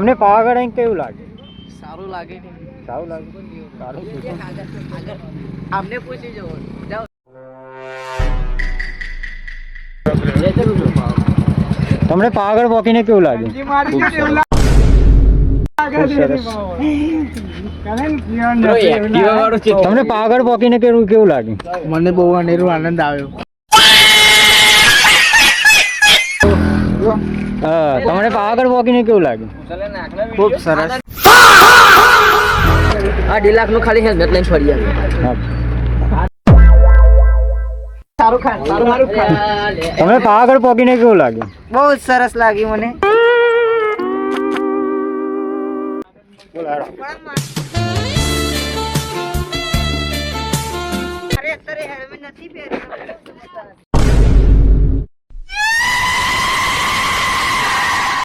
તમને પાવાગઢ અહીં કેવું લાગે? સારું લાગે ને. સારું લાગે. સારું. આમને પૂછી જવો. જાઓ. તમને પાવાગઢ પહોંચીને કેવું લાગે? તમને પાવાગઢ પહોંચીને કેવું લાગે? મને બહુ અનેરો આનંદ આવ્યો. તમને પાવાગઢ પહોંચીને કેવું લાગે? ખૂબ સરસ. આ 2 લાખનું ખાલી હેલ્મેટ લઈને ફરી આવ્યો. સારું ખાન. તમને પાવાગઢ પહોંચીને કેવું લાગે? બહુ સરસ લાગ્યું મને. અરે અત્યારે હેલ્મેટ નથી પહેર્યું.